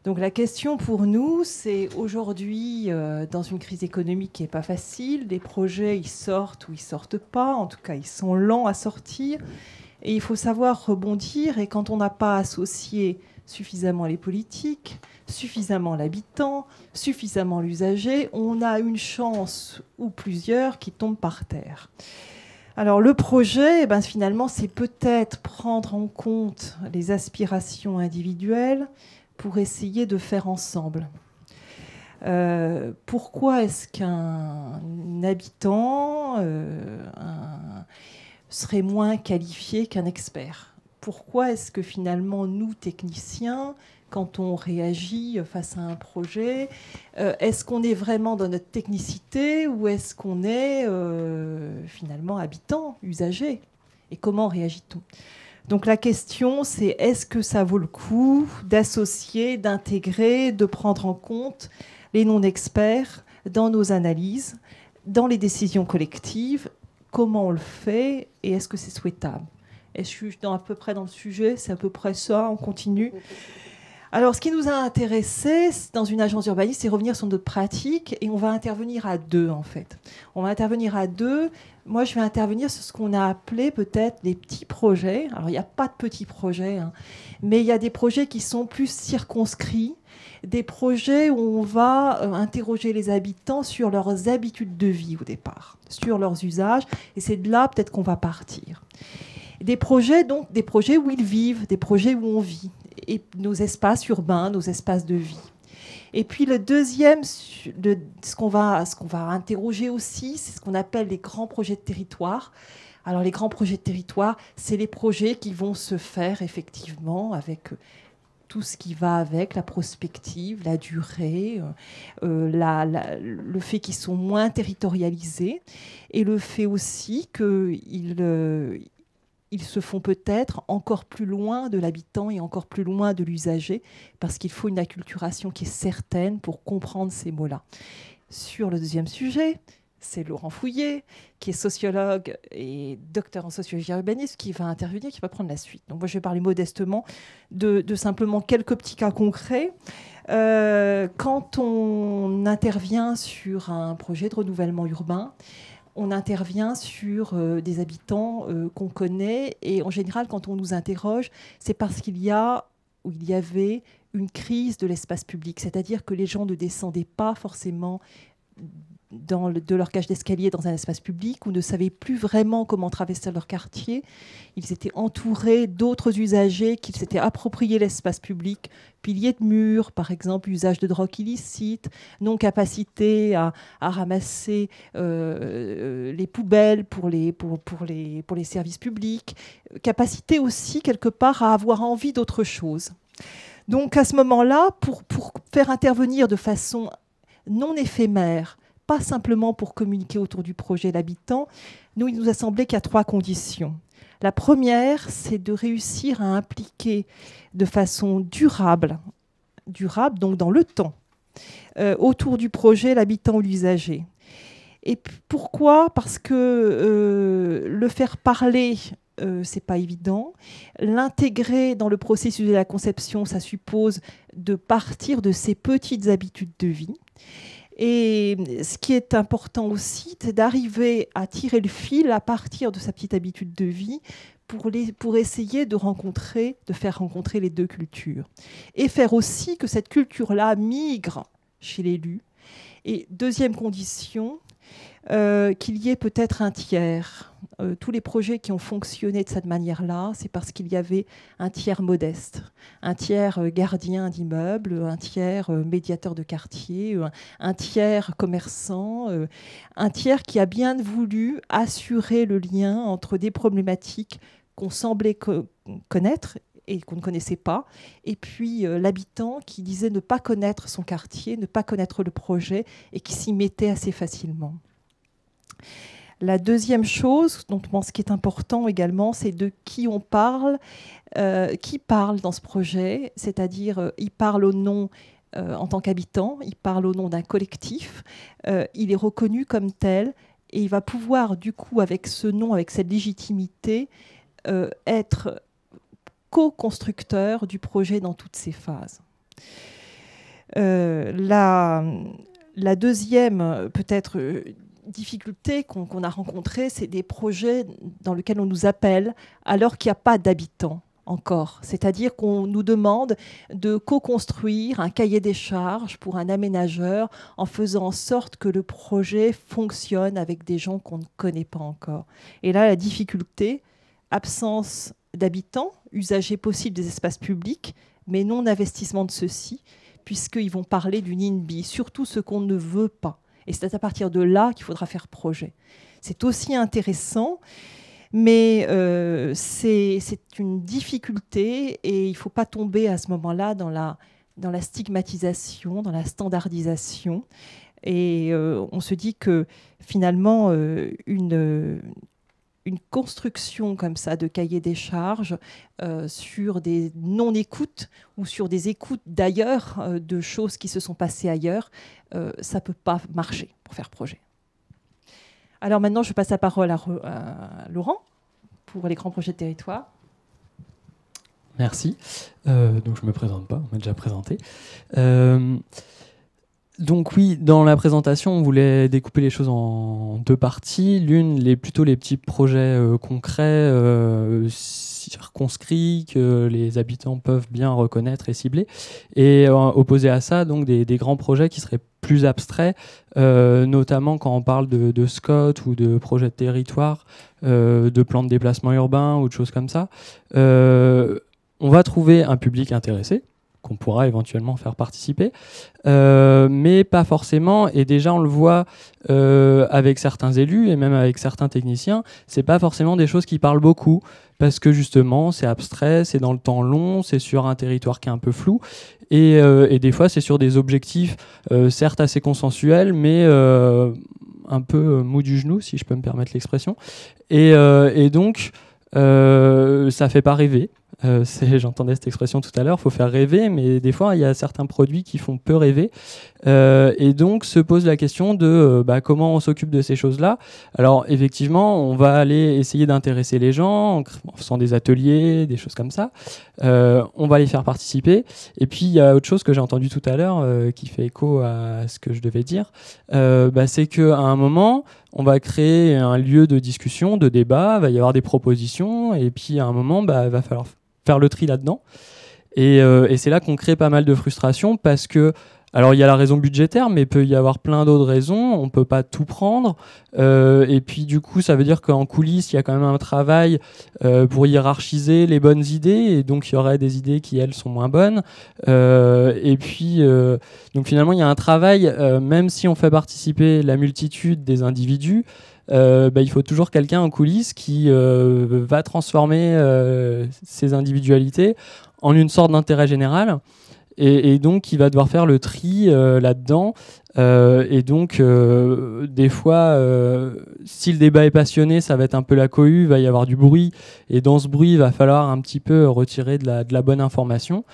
Donc la question pour nous, c'est aujourd'hui, dans une crise économique qui n'est pas facile, des projets, ils sortent ou ils sortent pas, en tout cas ils sont lents à sortir, et il faut savoir rebondir, et quand on n'a pas associé suffisamment les politiques, suffisamment l'habitant, suffisamment l'usager, on a une chance ou plusieurs qui tombent par terre. Alors le projet, finalement, c'est peut-être prendre en compte les aspirations individuelles pour essayer de faire ensemble. Pourquoi est-ce qu'un habitant serait moins qualifié qu'un expert? Pourquoi est-ce que finalement, nous, techniciens, quand on réagit face à un projet, est-ce qu'on est vraiment dans notre technicité ou est-ce qu'on est finalement habitant, usager? Et comment réagit-on? Donc la question, c'est est-ce que ça vaut le coup d'associer, d'intégrer, de prendre en compte les non-experts dans nos analyses, dans les décisions collectives? Comment on le fait et est-ce que c'est souhaitable? Est-ce que je suis à peu près dans le sujet? C'est à peu près ça, on continue. Alors, ce qui nous a intéressés dans une agence urbaniste, c'est revenir sur notre pratique et on va intervenir à deux, en fait. On va intervenir à deux. Moi, je vais intervenir sur ce qu'on a appelé peut-être des petits projets. Alors, il n'y a pas de petits projets, hein, mais il y a des projets qui sont plus circonscrits, des projets où on va interroger les habitants sur leurs habitudes de vie au départ, sur leurs usages, et c'est de là peut-être qu'on va partir. Des projets, donc, des projets où ils vivent, des projets où on vit, et nos espaces urbains, nos espaces de vie. Et puis le deuxième, ce qu'on va interroger aussi, c'est ce qu'on appelle les grands projets de territoire. Alors les grands projets de territoire, c'est les projets qui vont se faire effectivement avec tout ce qui va avec, la prospective, la durée, le fait qu'ils sont moins territorialisés et le fait aussi qu'ils se font peut-être encore plus loin de l'habitant et encore plus loin de l'usager, parce qu'il faut une acculturation qui est certaine pour comprendre ces mots-là. Sur le deuxième sujet, c'est Laurent Fouillé, qui est sociologue et docteur en sociologie urbaniste, qui va intervenir, qui va prendre la suite. Donc moi, je vais parler modestement de simplement quelques petits cas concrets. Quand on intervient sur un projet de renouvellement urbain, on intervient sur des habitants qu'on connaît. Et en général, quand on nous interroge, c'est parce qu'il y avait une crise de l'espace public. C'est-à-dire que les gens ne descendaient pas forcément de leur cage d'escalier dans un espace public ou ne savaient plus vraiment comment traverser leur quartier. Ils étaient entourés d'autres usagers qui s'étaient appropriés l'espace public, piliers de murs, par exemple, usage de drogue illicite, non-capacité à ramasser les poubelles pour les services publics, capacité aussi, quelque part, à avoir envie d'autre chose. Donc, à ce moment-là, pour faire intervenir de façon non éphémère, pas simplement pour communiquer autour du projet l'habitant, il nous a semblé qu'il y a 3 conditions. La première, c'est de réussir à impliquer de façon durable donc dans le temps, autour du projet l'habitant ou l'usager. Et pourquoi ? Parce que le faire parler, c'est pas évident. L'intégrer dans le processus de la conception, ça suppose de partir de ses petites habitudes de vie. Et ce qui est important aussi, c'est d'arriver à tirer le fil à partir de sa petite habitude de vie pour essayer de faire rencontrer les deux cultures. Et faire aussi que cette culture-là migre chez l'élu. Et deuxième condition, qu'il y ait peut-être un tiers. Tous les projets qui ont fonctionné de cette manière-là, c'est parce qu'il y avait un tiers modeste, un tiers gardien d'immeuble, un tiers médiateur de quartier, un tiers commerçant, un tiers qui a bien voulu assurer le lien entre des problématiques qu'on semblait connaître et qu'on ne connaissait pas, et puis l'habitant qui disait ne pas connaître son quartier, ne pas connaître le projet, et qui s'y mettait assez facilement. La deuxième chose, donc, ce qui est important également, c'est de qui on parle, qui parle dans ce projet, c'est-à-dire il parle au nom, en tant qu'habitant, il parle au nom d'un collectif, il est reconnu comme tel, et il va pouvoir, du coup, avec ce nom, avec cette légitimité, être co-constructeur du projet dans toutes ses phases. La deuxième, peut-être, difficulté qu'on a rencontrée, c'est des projets dans lesquels on nous appelle alors qu'il n'y a pas d'habitants encore. C'est-à-dire qu'on nous demande de co-construire un cahier des charges pour un aménageur en faisant en sorte que le projet fonctionne avec des gens qu'on ne connaît pas encore. Et là, la difficulté, absence d'habitants, usagers possibles des espaces publics, mais non investissement de ceux-ci, puisqu'ils vont parler d'une NIMBY, surtout ce qu'on ne veut pas. Et c'est à partir de là qu'il faudra faire projet. C'est aussi intéressant, mais c'est une difficulté et il ne faut pas tomber à ce moment-là dans la stigmatisation, dans la standardisation. Et on se dit que finalement, une construction comme ça de cahier des charges sur des non-écoutes ou sur des écoutes d'ailleurs, de choses qui se sont passées ailleurs, ça ne peut pas marcher pour faire projet. Alors maintenant, je passe la parole à Laurent pour les grands projets de territoire. Merci. Donc je ne me présente pas, on m'a déjà présenté. Donc oui, dans la présentation, on voulait découper les choses en deux parties. L'une, plutôt les petits projets concrets, circonscrits, que les habitants peuvent bien reconnaître et cibler. Et opposé à ça, donc des grands projets qui seraient plus abstraits, notamment quand on parle de SCOT ou de projets de territoire, de plans de déplacement urbain ou de choses comme ça. On va trouver un public intéressé, qu'on pourra éventuellement faire participer, mais pas forcément, et déjà on le voit avec certains élus et même avec certains techniciens, c'est pas forcément des choses qui parlent beaucoup, parce que justement c'est abstrait, c'est dans le temps long, c'est sur un territoire qui est un peu flou, et des fois c'est sur des objectifs certes assez consensuels, mais un peu mou du genou, si je peux me permettre l'expression, et donc ça fait pas rêver. J'entendais cette expression tout à l'heure, il faut faire rêver, mais des fois il y a certains produits qui font peu rêver, et donc se pose la question de comment on s'occupe de ces choses-là. Alors effectivement, on va aller essayer d'intéresser les gens en faisant des ateliers, des choses comme ça, on va les faire participer, et puis il y a autre chose que j'ai entendu tout à l'heure qui fait écho à ce que je devais dire, c'est qu'à un moment on va créer un lieu de discussion, de débat, il va y avoir des propositions, et puis à un moment, il va falloir faire le tri là-dedans. Et c'est là qu'on crée pas mal de frustration, parce que, alors il y a la raison budgétaire, mais il peut y avoir plein d'autres raisons, on ne peut pas tout prendre, et puis du coup ça veut dire qu'en coulisses il y a quand même un travail pour hiérarchiser les bonnes idées, et donc il y aurait des idées qui elles sont moins bonnes, et puis donc finalement il y a un travail, même si on fait participer la multitude des individus, il faut toujours quelqu'un en coulisses qui va transformer ces individualités en une sorte d'intérêt général, et donc il va devoir faire le tri là-dedans, et donc des fois si le débat est passionné, ça va être un peu la cohue, il va y avoir du bruit, et dans ce bruit il va falloir un petit peu retirer de la bonne information,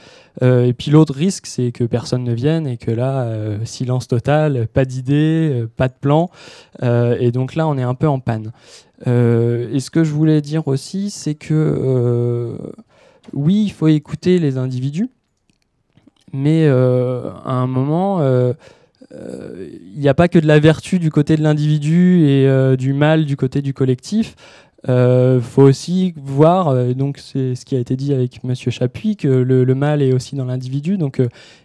et puis l'autre risque c'est que personne ne vienne, et que là silence total, pas d'idée, pas de plan, et donc là on est un peu en panne. Et ce que je voulais dire aussi, c'est que oui, il faut écouter les individus, mais à un moment, il n'y a pas que de la vertu du côté de l'individu et du mal du côté du collectif. Faut aussi voir, donc c'est ce qui a été dit avec Monsieur Chapuis, que le mal est aussi dans l'individu. Donc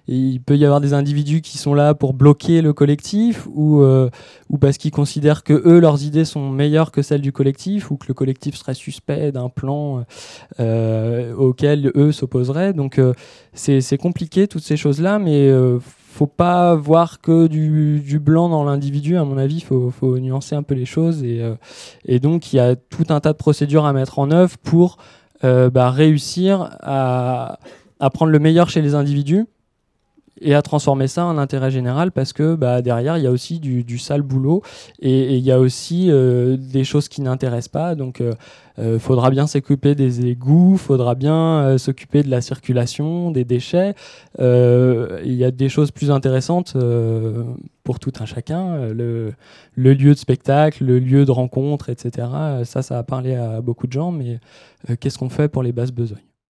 il peut y avoir des individus qui sont là pour bloquer le collectif, ou parce qu'ils considèrent que eux, leurs idées sont meilleures que celles du collectif, ou que le collectif serait suspect d'un plan auquel eux s'opposeraient. Donc c'est compliqué toutes ces choses-là, mais faut pas voir que du blanc dans l'individu. À mon avis, faut nuancer un peu les choses, et donc il y a tout un tas de procédures à mettre en œuvre pour réussir à prendre le meilleur chez les individus et à transformer ça en intérêt général, parce que derrière il y a aussi du sale boulot, et il y a aussi des choses qui n'intéressent pas, donc faudra bien s'occuper des égouts, faudra bien s'occuper de la circulation, des déchets, il y a des choses plus intéressantes pour tout un chacun, le lieu de spectacle, le lieu de rencontre, etc. Ça a parlé à beaucoup de gens, mais qu'est-ce qu'on fait pour les basses besognes ?